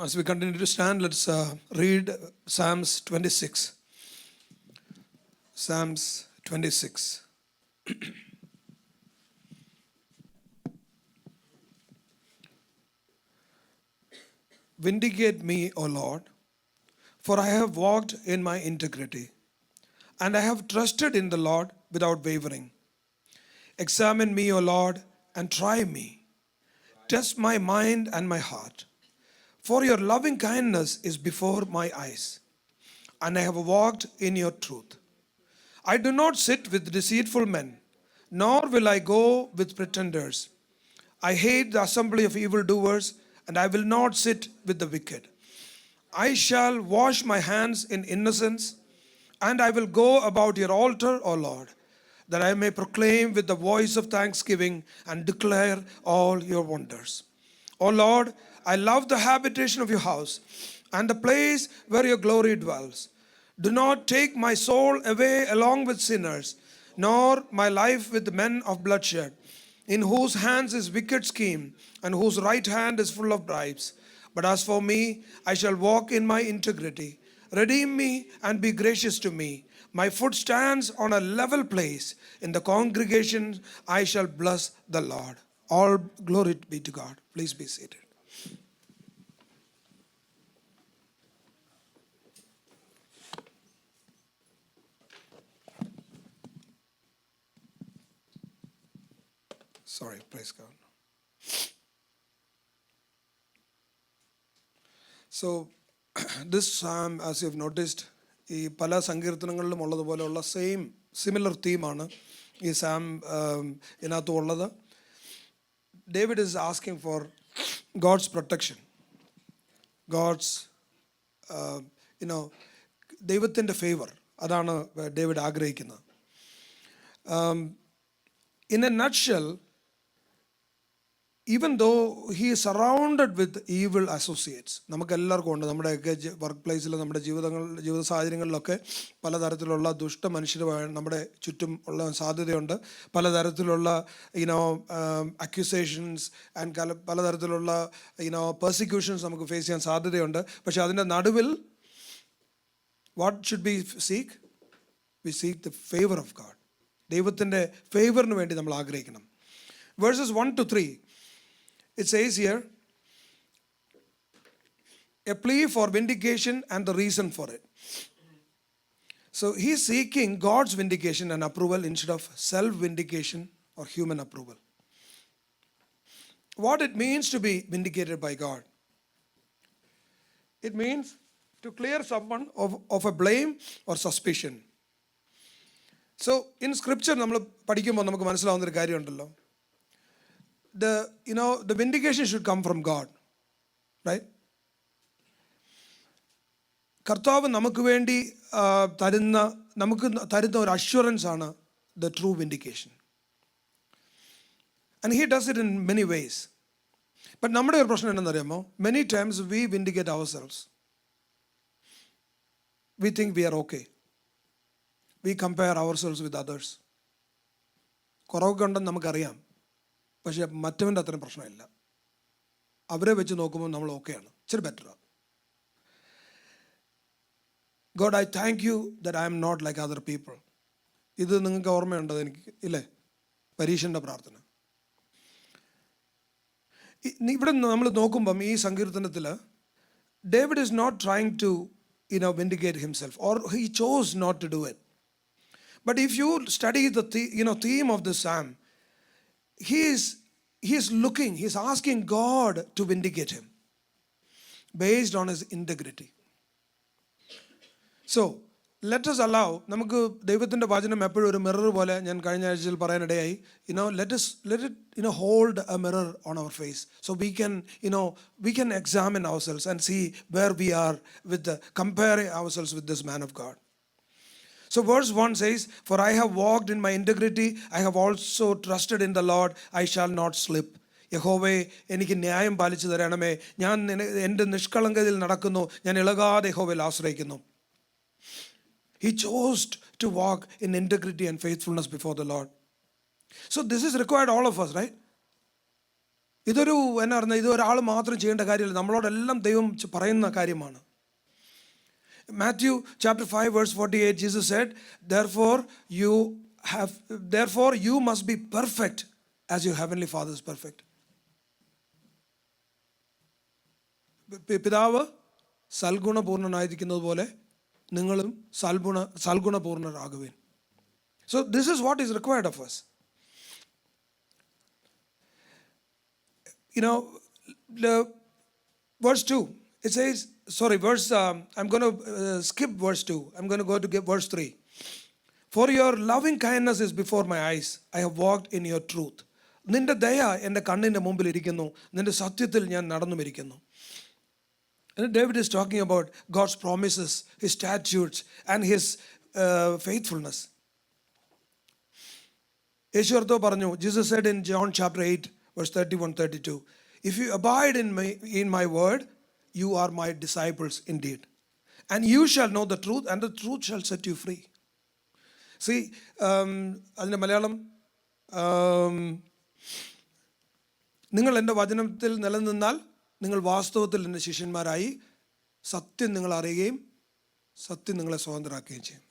As we continue to stand, let's read Psalms 26. Psalms 26. Vindicate me, O Lord, for I have walked in my integrity, and I have trusted in the Lord without wavering. Examine me, O Lord, and try me. Test my mind and my heart. For your loving kindness is before my eyes, and I have walked in your truth. I do not sit with deceitful men, nor will I go with pretenders. I hate the assembly of evildoers, and I will not sit with the wicked. I shall wash my hands in innocence, and I will go about your altar, O Lord, that I may proclaim with the voice of thanksgiving and declare all your wonders. O Lord, I love the habitation of your house and the place where your glory dwells. Do not take my soul away along with sinners, nor my life with men of bloodshed, in whose hands is wicked scheme, and whose right hand is full of bribes. But as for me, I shall walk in my integrity. Redeem me and be gracious to me. My foot stands on a level place. In the congregation, I shall bless the Lord. All glory be to God. Please be seated. Sorry, praise God. So, this psalm, as you have noticed, ഈ പല സങ്കീർത്തനങ്ങളിലും ഉള്ളതുപോലെയുള്ള similar തീമാണ് ഈ psalm ഇതിനകത്തും ഉള്ളത്. David is asking for God's protection, God's ദൈവത്തിൻ്റെ favour, അതാണ് David ആഗ്രഹിക്കുന്നത്. In a nutshell, even though he is surrounded with evil associates, നമുക്ക് എല്ലാവർക്കും ഉണ്ട്, നമ്മുടെയൊക്കെ വർക്ക് പ്ലേസിൽ, നമ്മുടെ ജീവിത സാഹചര്യങ്ങളിലൊക്കെ പലതരത്തിലുള്ള ദുഷ്ട മനുഷ്യർ നമ്മുടെ ചുറ്റും ഉള്ള സാധ്യതയുണ്ട്. പലതരത്തിലുള്ള അക്യൂസേഷൻസ് ആൻഡ് പലതരത്തിലുള്ള പെർസിക്യൂഷൻസ് നമുക്ക് ഫേസ് ചെയ്യാൻ സാധ്യതയുണ്ട്. പക്ഷെ അതിൻ്റെ നടുവിൽ what should be seek? We seek the favour of God. ദൈവത്തിൻ്റെ ഫേവറിന് വേണ്ടി നമ്മൾ ആഗ്രഹിക്കണം. Verses 1-3, it says here, a plea for vindication and the reason for it. So he's seeking God's vindication and approval instead of self-vindication or human approval. What it means to be vindicated by God? It means to clear someone of a blame or suspicion. So in scripture നമ്മൾ പഠിക്കുമ്പോൾ നമുക്ക് മനസ്സിലാവുന്നൊരു കാര്യമുണ്ടല്ലോ, the vindication should come from God, right? കർത്താവ് നമുക്ക് വേണ്ടി തരുന്ന ഒരു assurance ആണ് the true vindication, and he does it in many ways. But നമ്മുടെ ഒരു പ്രശ്നം എന്താണെന്നറിയാമോ? many times we vindicate ourselves. We think we are okay. We compare ourselves with others. കുറവൊക്കെ ഉണ്ടെന്ന് നമുക്കറിയാം, പക്ഷേ മറ്റവൻ്റെ അത്രയും പ്രശ്നമില്ല. അവരെ വെച്ച് നോക്കുമ്പോൾ നമ്മൾ ഓക്കെയാണ്, ഇച്ചിരി ബെറ്ററാണ്. God, I thank you that I am not like other people. ഇത് നിങ്ങൾക്ക് ഓർമ്മയുണ്ടോ? എനിക്ക് ഇല്ലേ, പരീക്ഷൻ്റെ പ്രാർത്ഥന. ഇവിടെ നമ്മൾ നോക്കുമ്പം ഈ സങ്കീർത്തനത്തിൽ David is not trying to vindicate himself, or he chose not to do it. But if you study the theme of this psalm, he is looking, he is asking God to vindicate him based on his integrity. So let us allow, നമുക്ക് ദൈവത്തിൻ്റെ വചനം എപ്പോഴും ഒരു mirror പോലെ, ഞാൻ കഴിഞ്ഞ ആഴ്ചയിൽ പറയാനിടയായി, let it hold a mirror on our face, so we can examine ourselves and see where we are compare ourselves with this man of God. So verse 1 says, for I have walked in my integrity, I have also trusted in the Lord, I shall not slip. യഹോവേ, എനിക്ക് ന്യായം പാലിച്ചു തരണമേ, ഞാൻ എൻ്റെ നിഷ്കളങ്കതയിൽ നടക്കുന്നു, ഞാൻ ഇളകാതെ യഹോവയിൽ ആശ്രയിക്കുന്നു. He chose to walk in integrity and faithfulness before the Lord. So this is required all of us, right? ഇതൊരു എന്നാ പറഞ്ഞാൽ ഇത് ഒരാൾ മാത്രം ചെയ്യേണ്ട കാര്യമില്ല, നമ്മളോടെല്ലാം ദൈവം പറയുന്ന കാര്യമാണ്. Matthew chapter 5 verse 48, Jesus said, therefore you must be perfect as your heavenly Father is perfect. പിതാവ് സൽഗുണപൂർണ്ണനായിരിക്കുന്നത് പോലെ നിങ്ങളും സൽഗുണപൂർണ്ണരാകുവിൻ. So this is what is required of us. You know, verse 2, it says, I'm going to skip verse 2. I'm going to go to verse 3. For your loving kindness is before my eyes. I have walked in your truth. നിന്റെ ദയ എൻ്റെ കണ്ണിൻ്റെ മുമ്പിൽ ഇരിക്കുന്നു, നിന്റെ സത്യത്തിൽ ഞാൻ നടന്നുമിരിക്കുന്നു. And David is talking about God's promises, his statutes and his faithfulness. യേശുവർത്തോ പറഞ്ഞു, Jesus said in John chapter 8 verse 31-32, if you abide in my word, you are my disciples indeed, and you shall know the truth, and the truth shall set you free. See, അതിൻ്റെ മലയാളം, നിങ്ങൾ എൻ്റെ വചനത്തിൽ നിലനിന്നാൽ നിങ്ങൾ വാസ്തവത്തിൽ എൻ്റെ ശിഷ്യന്മാരായി, സത്യം നിങ്ങൾ അറിയുകയും സത്യം നിങ്ങളെ സ്വതന്ത്രരാക്കുകയും ചെയ്യും.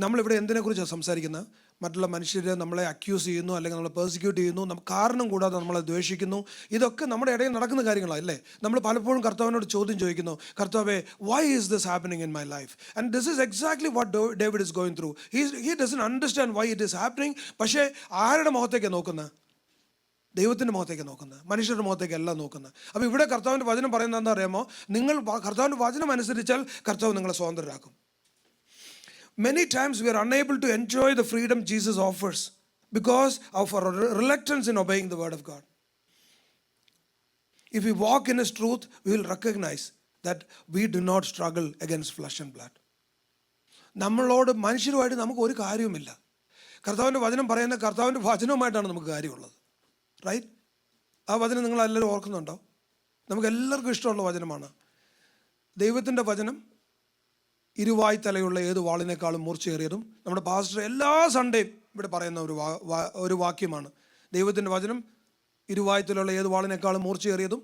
നമ്മളിവിടെ എന്തിനെക്കുറിച്ചാണ് സംസാരിക്കുന്നത്? മറ്റുള്ള മനുഷ്യർ നമ്മളെ അക്യൂസ് ചെയ്യുന്നു, അല്ലെങ്കിൽ നമ്മളെ പെർസിക്യൂട്ട് ചെയ്യുന്നു, നമുക്ക് കാരണം കൂടാതെ നമ്മളെ ദ്വേഷിക്കുന്നു. ഇതൊക്കെ നമ്മുടെ ഇടയിൽ നടക്കുന്ന കാര്യങ്ങളാണ് അല്ലേ? നമ്മൾ പലപ്പോഴും കർത്താവിനോട് ചോദ്യം ചോദിക്കുന്നു, കർത്താവേ, why is this happening in my life? And this is exactly what David is going through. He doesn't understand why it is happening. പക്ഷേ ആരുടെ മുഖത്തേക്കാണ് നോക്കുന്നത്? ദൈവത്തിൻ്റെ മുഖത്തേക്ക് നോക്കുന്നത്, മനുഷ്യരുടെ മുഖത്തേക്ക് എല്ലാം നോക്കുന്നത്. അപ്പോൾ ഇവിടെ കർത്താവിൻ്റെ വചനം പറയുന്നത് എന്താ അറിയാമോ? നിങ്ങൾ കർത്താവിൻ്റെ വചനം അനുസരിച്ചാൽ കർത്താവ് നിങ്ങളെ സ്വതന്ത്രരാക്കും. Many times we are unable to enjoy the freedom Jesus offers because of our reluctance in obeying the word of God. If we walk in his truth, we will recognize that we do not struggle against flesh and blood. നമ്മളോട് മനുഷ്യരുമായിട്ട് നമുക്ക് ഒരു കാര്യവുമില്ല. കർത്താവിൻ്റെ വചനം പറയുന്ന കർത്താവിൻ്റെ വചനവുമായിട്ടാണ് നമുക്ക് കാര്യമുള്ളത്. റൈറ്റ്? ആ വചനം നിങ്ങളെല്ലാവരും ഓർക്കുന്നുണ്ടോ? നമുക്ക് എല്ലാവർക്കും ഇഷ്ടമുള്ള വചനമാണ്. ദൈവത്തിൻ്റെ വചനം ഇരുവായ് തലയുള്ള ഏത് വാളിനേക്കാളും മൂർച്ചയേറിയതും. നമ്മുടെ പാസ്റ്റർ എല്ലാ സൺഡേയും ഇവിടെ പറയുന്ന ഒരു വാക്യമാണ്. ദൈവത്തിൻ്റെ വചനം ഇരുവായ് തലയുള്ള ഏത് വാളിനേക്കാളും മൂർച്ചയേറിയതും,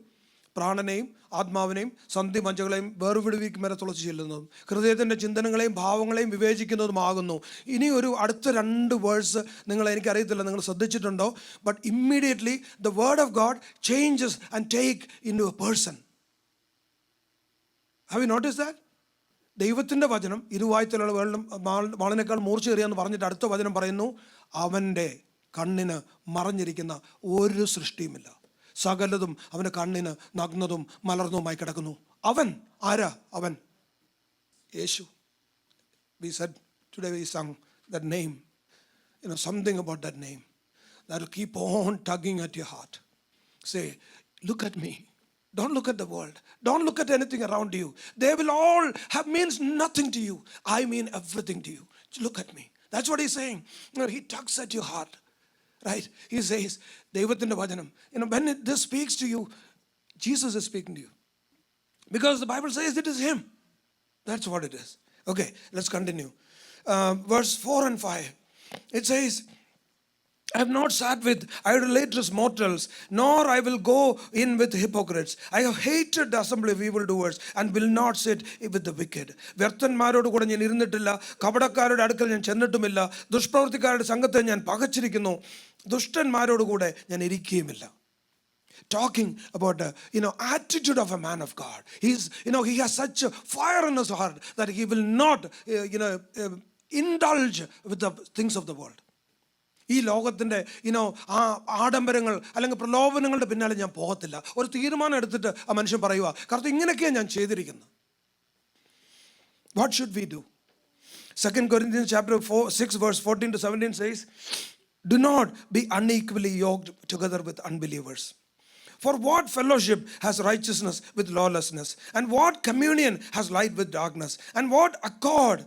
പ്രാണനെയും ആത്മാവിനെയും സന്ധി മജ്ജകളെയും വേർവിടുവിക്ക് വരെ തുളച്ച് ചെല്ലുന്നതും, ഹൃദയത്തിൻ്റെ ചിന്തനങ്ങളെയും ഭാവങ്ങളെയും വിവേചിക്കുന്നതുമാകുന്നു. ഇനി ഒരു അടുത്ത 2 വേഴ്സ് എനിക്കറിയത്തില്ല നിങ്ങൾ ശ്രദ്ധിച്ചിട്ടുണ്ടോ? But immediately the word of God changes and take in to a person. Have you notice that? ദൈവത്തിൻ്റെ വചനം ഇരുവായ്ത്തലുള്ള വാളിനേക്കാൾ മൂർച്ചയേറിയെന്ന് പറഞ്ഞിട്ട് അടുത്ത വചനം പറയുന്നു, അവൻ്റെ കണ്ണിന് മറഞ്ഞിരിക്കുന്ന ഒരു സൃഷ്ടിയുമില്ല, സകലതും അവൻ്റെ കണ്ണിന് നഗ്നതും മലർന്നതുമായി കിടക്കുന്നു. അവൻ ആരാ? അവൻ യേശു. We said today, we sung that name, something about that name that will keep on tugging at your heart. Say, look at me. Don't look at the world. Don't look at anything around you. They will all means nothing to you. I mean everything to you. Look at me. That's what he's saying. He tugs at your heart. Right? He says, Devathinte Vajanam. When this speaks to you, Jesus is speaking to you. Because the Bible says it is him. That's what it is. Okay, let's continue. Verse 4 and 5. It says, I have not sat with idolatrous mortals, nor I will go in with hypocrites. I have hated the assembly of evildoers and will not sit with the wicked. വ്യർത്ഥന്മാരോട് കൂടെ ഞാൻ ഇരുന്നിട്ടില്ല, കപടക്കാരുടെ അടുക്കൽ ഞാൻ ചെന്നിട്ടുമില്ല. ദുഷ്പ്രവൃത്തിക്കാരുടെ സംഘത്തെ ഞാൻ പകച്ചിരിക്കുന്നു, ദുഷ്ടന്മാരോട് കൂടെ ഞാൻ ഇരിക്കുകയുമില്ല. Talking about the attitude of a man of God. He has such a fire in his heart that he will not indulge with the things of the world. ഈ ലോകത്തിൻ്റെ ആ ആഡംബരങ്ങൾ അല്ലെങ്കിൽ പ്രലോഭനങ്ങളുടെ പിന്നാലെ ഞാൻ പോകത്തില്ല. ഒരു തീരുമാനം എടുത്തിട്ട് ആ മനുഷ്യൻ പറയുക, കർത്താവ് ഇങ്ങനെയൊക്കെയാണ് ഞാൻ ചെയ്തിരിക്കുന്നത്. What should we do? 2 Corinthians chapter 6 verse 14 to 17 says, do not be unequally yoked together with unbelievers. For what fellowship has righteousness with lawlessness? And what communion has light with darkness? And what accord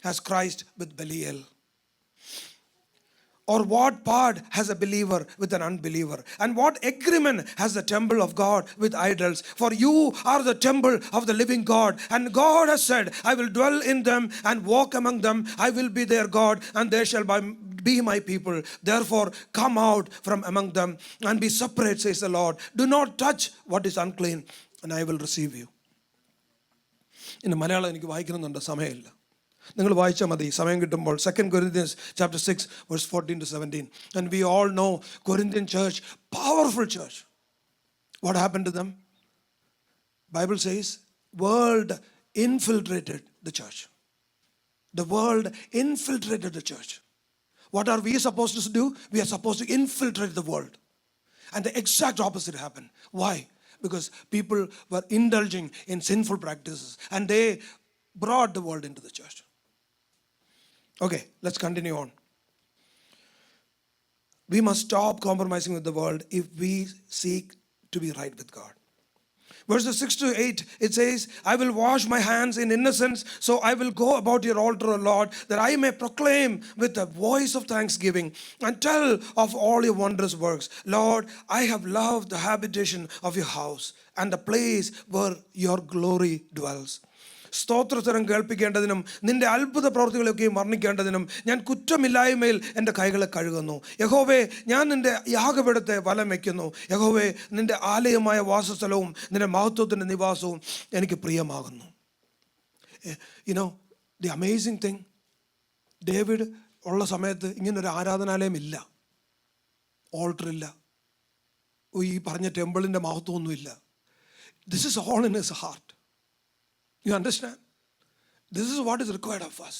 has Christ with Belial? Or what part has a believer with an unbeliever? And what agreement has the temple of God with idols? For you are the temple of the living God. And God has said, I will dwell in them and walk among them. I will be their God, and they shall be my people. Therefore, come out from among them and be separate, says the Lord. Do not touch what is unclean, and I will receive you. ഇന്ന് മലയാളം എനിക്ക് വായിക്കണമെന്നുണ്ട്, സമയമില്ല. നിങ്ങൾ വായിച്ചാൽ മതി സമയം കിട്ടുമ്പോൾ. 2 Corinthians chapter 6 verse 14 to 17. And we all know Corinthian church, powerful church. What happened to them? Bible says world infiltrated the church. The world infiltrated the church. What are we supposed to do? We are supposed to infiltrate the world. And the exact opposite happened. Why? Because people were indulging in sinful practices and they brought the world into the church. Okay, let's continue on. We must stop compromising with the world if we seek to be right with God. Verses 6 to 8, it says, I will wash my hands in innocence, so I will go about your altar, O Lord, that I may proclaim with a voice of thanksgiving and tell of all your wondrous works. Lord, I have loved the habitation of your house and the place where your glory dwells. സ്തോത്രസ്വരം കേൾപ്പിക്കേണ്ടതിനും നിന്റെ അത്ഭുത പ്രവൃത്തികളൊക്കെയും വർണ്ണിക്കേണ്ടതിനും ഞാൻ കുറ്റമില്ലായ്മയിൽ എൻ്റെ കൈകളെ കഴുകുന്നു. യഹോവേ, ഞാൻ നിന്റെ യാഗപീഠത്തെ വലം വയ്ക്കുന്നു. യഹോവേ, നിന്റെ ആലയമായ വാസസ്ഥലവും നിന്റെ മഹത്വത്തിൻ്റെ നിവാസവും എനിക്ക് പ്രിയമാകുന്നു. ദി അമേസിങ് തിങ്, ഡേവിഡ് ഉള്ള സമയത്ത് ഇങ്ങനൊരു ആരാധനാലയം ഇല്ല, ഓൾട്ടറില്ല, ഈ പറഞ്ഞ ടെമ്പിളിൻ്റെ മഹത്വമൊന്നുമില്ല. This is all in his heart. You understand? This is what is required of us.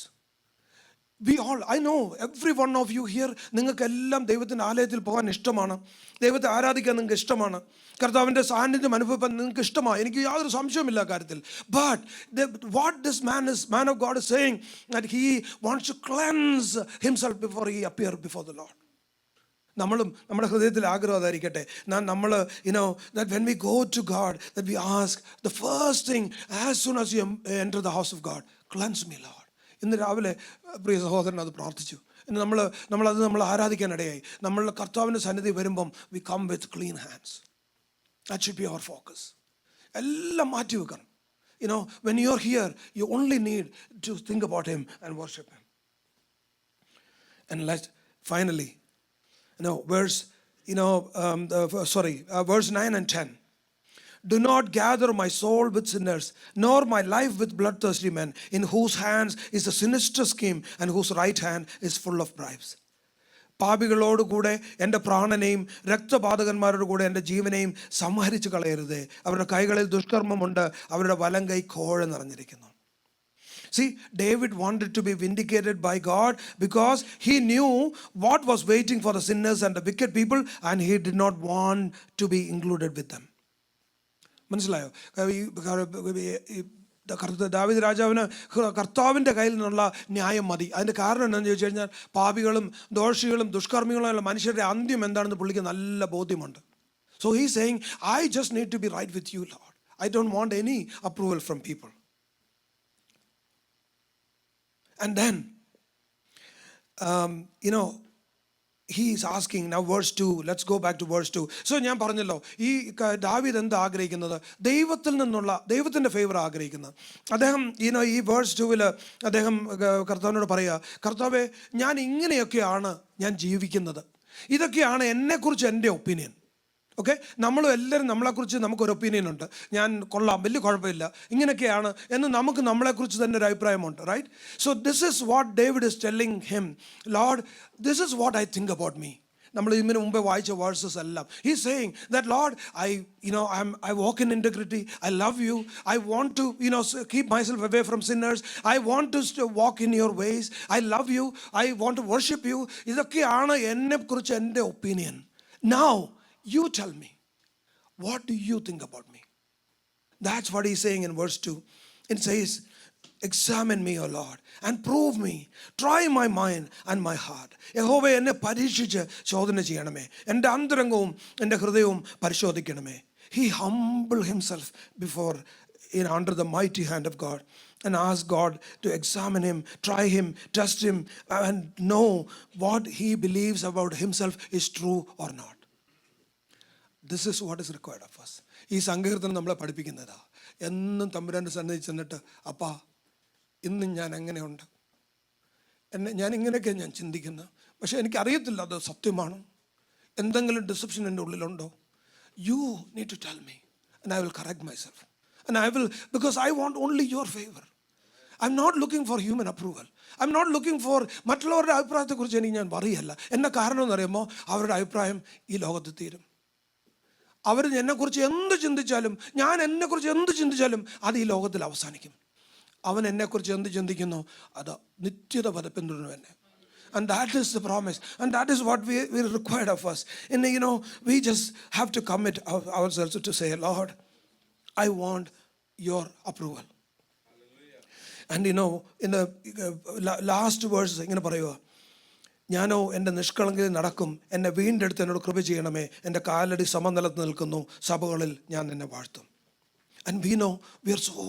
We all, I know every one of you here, നിങ്ങൾക്കെല്ലാം ദൈവത്തിൻ്റെ ആലയത്തിൽ പോകാൻ ഇഷ്ടമാണ്, ദൈവത്തെ ആരാധിക്കാൻ നിങ്ങൾക്ക് ഇഷ്ടമാണ്, കർത്താവിൻ്റെ സാന്നിധ്യം അനുഭവിക്കാൻ നിങ്ങൾക്ക് ഇഷ്ടമാണ്. എനിക്ക് യാതൊരു സംശയമില്ല കാര്യത്തിൽ. But what this man of God is saying, that he wants to cleanse himself before he appear before the Lord. നമ്മളും നമ്മുടെ ഹൃദയത്തിൽ ആഗ്രഹം അതായിരിക്കട്ടെ. നമ്മൾ that when we go to God, that we ask the first thing as soon as you enter the house of God, cleanse me, Lord. ഇന്ന് രാവിലെ പ്രിയ സഹോദരൻ അത് പ്രാർത്ഥിച്ചു. ഇന്ന് നമ്മൾ ആരാധിക്കാനിടയായി. നമ്മൾ കർത്താവിൻ്റെ സന്നിധി വരുമ്പം we come with clean hands. That should be our focus. എല്ലാം മാറ്റി വെക്കണം. When you are here, you only need to think about him and worship him. And finally, verse 9 and 10. Do not gather my soul with sinners, nor my life with bloodthirsty men, in whose hands is a sinister scheme and whose right hand is full of bribes. പാപികളോടുകൂടെ എൻ്റെ പ്രാണനെയും രക്തപാതകന്മാരോട് കൂടെ എൻ്റെ ജീവനെയും സംഹരിച്ചു കളയരുതേ. അവരുടെ കൈകളിൽ ദുഷ്കർമ്മമുണ്ട്, അവരുടെ വലം കൈ കോഴ നിറഞ്ഞിരിക്കുന്നു. See, David wanted to be vindicated by God because he knew what was waiting for the sinners and the wicked people, and he did not want to be included with them. മനസ്സിലായോ? ദാവീദ് രാജാവിന് കർത്താവിൻ്റെ കയ്യിൽ നിന്നുള്ള ന്യായം മതി. അതിൻ്റെ കാരണം എന്താണെന്ന് ചോദിച്ചു കഴിഞ്ഞാൽ, പാപികളും ദോഷികളും ദുഷ്കർമ്മികളുമുള്ള മനുഷ്യരുടെ അന്ത്യം എന്താണെന്ന് പുള്ളിക്ക് നല്ല ബോധ്യമുണ്ട്. So he's saying, I just need to be right with you, Lord. I don't want any approval from people. And then, he is asking now verse 2. Let's go back to verse 2. So ഞാൻ പറഞ്ഞല്ലോ, ഈ ദാവീദ് എന്താ ആഗ്രഹിക്കുന്നത്? ദൈവത്തിൽ നിന്നുള്ള ദൈവത്തിൻ്റെ favour ആഗ്രഹിക്കുന്നത്. അദ്ദേഹം ഈ വേഴ്സ് 2 അദ്ദേഹം കർത്താവിനോട് പറയുക, കർത്താവേ, ഞാൻ ഇങ്ങനെയൊക്കെയാണ് ഞാൻ ജീവിക്കുന്നത്, ഇതൊക്കെയാണ് എന്നെക്കുറിച്ച് എൻ്റെ ഒപ്പീനിയൻ. ഓക്കെ, നമ്മളും എല്ലാവരും നമ്മളെക്കുറിച്ച് നമുക്കൊരു ഒപ്പീനിയൻ ഉണ്ട്. ഞാൻ കൊള്ളാം, വലിയ കുഴപ്പമില്ല, ഇങ്ങനെയൊക്കെയാണ് എന്ന് നമുക്ക് നമ്മളെക്കുറിച്ച് തന്നെ ഒരു അഭിപ്രായമുണ്ട്, right? So this is what David is telling him, lord, this is what I think about me. നമ്മൾ ഇതിന് മുമ്പേ വായിച്ച വേഴ്സസ് എല്ലാം he saying that lord, I walk in integrity, I love you, I want to keep myself away from sinners, I want to walk in your ways, I love you, I want to worship you. ഇതൊക്കെയാണ് എന്നെക്കുറിച്ച് എൻ്റെ opinion. Now you tell me, what do you think about me? That's what he's saying in verse 2. It says, examine me, O Lord, and prove me, try my mind and my heart. യഹോവേ, എന്നെ പരീക്ഷിച്ച് ശോധന ചെയ്യണമേ, എൻ്റെ അന്തരംഗവും എൻ്റെ ഹൃദയവും പരിശോധിക്കണമേ. He humbled himself before under the mighty hand of God and asked God to examine him, try him, test him, and know what he believes about himself is true or not. This is what is required of us. ഈ സങ്കീർത്തനം നമ്മളെ പഠിപ്പിക്കുന്നതാ. എന്നും തമ്പുരാൻ്റെ സന്നിധി ചെന്നിട്ട്, അപ്പാ, ഇന്നും ഞാൻ എങ്ങനെയുണ്ട്, ഞാൻ ഇങ്ങനെയൊക്കെ ഞാൻ ചിന്തിക്കുന്നത്, പക്ഷെ എനിക്കറിയത്തില്ല അത് സത്യമാണ്. എന്തെങ്കിലും ഡിസെപ്ഷൻ എൻ്റെ ഉള്ളിലുണ്ടോ? You need to tell me and I will correct myself and I will, because I want only your favour. I am not looking for human approval. I am not looking for മറ്റുള്ളവരുടെ അഭിപ്രായത്തെക്കുറിച്ച് എനിക്ക് ഞാൻ പറയല്ല. എന്ന കാരണം എന്ന് പറയുമ്പോൾ അവരുടെ അഭിപ്രായം ഈ ലോകത്ത് തീരും. അവർ എന്നെക്കുറിച്ച് എന്ത് ചിന്തിച്ചാലും, ഞാൻ എന്നെക്കുറിച്ച് എന്ത് ചിന്തിച്ചാലും അത് ഈ ലോകത്തിൽ അവസാനിക്കും. അവൻ എന്നെക്കുറിച്ച് എന്ത് ചിന്തിക്കുന്നോ അത് നിത്യത പിന്തുടരും എന്നെ. And that is the promise. And that is what we required of us. And we just have to commit ourselves to say, Lord, I want your approval. And in the last verse, ഇങ്ങനെ പറയുക, ഞാനോ എൻ്റെ നിഷ്കളങ്കിൽ നടക്കും, എന്നെ വീണ്ടെടുത്ത് എന്നോട് കൃപ ചെയ്യണമേ, എൻ്റെ കാലടി സമനിലത്ത് നിൽക്കുന്നു, സഭകളിൽ ഞാൻ നിന്നെ വാഴ്ത്തും. And we know, we are so,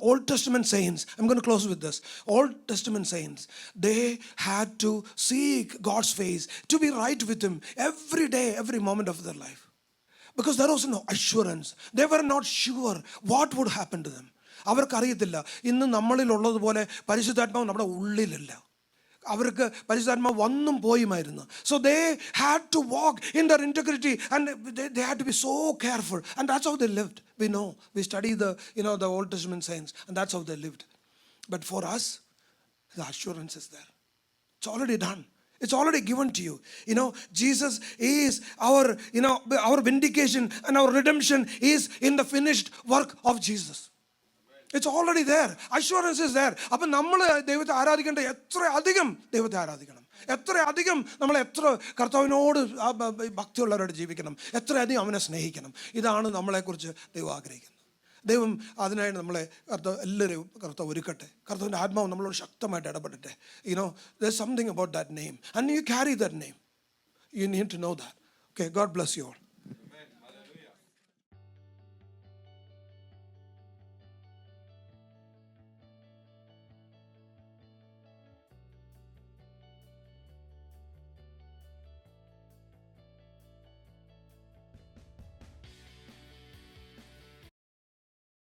Old Testament saints, I'm going to close with this. Old Testament saints, they had to seek God's face, to be right with Him every day, every moment of their life. Because there was no assurance. They were not sure what would happen to them. അവർക്കറിയത്തില്ല, ഇന്ന് നമ്മളിലുള്ളതുപോലെ പരിശുദ്ധാത്മാവ് നമ്മുടെ ഉള്ളിലില്ല. അവർക്ക് പരിശുദ്ധാത്മാവ് വന്നും പോയുമായിരുന്നു. So they had to walk in their integrity and they had to be so careful, and that's how they lived. We know, we study the Old Testament saints, and that's how they lived. But for us, the assurance is there. It's already done. It's already given to you. Jesus is our vindication, and our redemption is in the finished work of Jesus. It's already there. Assurance is there. അപ്പം നമ്മൾ ദൈവത്തെ ആരാധിക്കേണ്ട എത്ര അധികം ദൈവത്തെ ആരാധിക്കണം, എത്ര അധികം നമ്മൾ എത്ര കർത്താവിനോട് ഭക്തിയുള്ളവരോട് ജീവിക്കണം, എത്ര അധികം അവനെ സ്നേഹിക്കണം. ഇതാണ് നമ്മളെക്കുറിച്ച് ദൈവം ആഗ്രഹിക്കുന്നത്. ദൈവം അതിനായിട്ട് നമ്മളെ എല്ലാവരും കർത്താവ് ഒരുക്കട്ടെ. കർത്താവിൻ്റെ ആത്മാവ് നമ്മളോട് ശക്തമായിട്ട് ഇടപെടട്ടെ. There's something about that name, and you carry that name. You need to know that. Okay, God bless you all.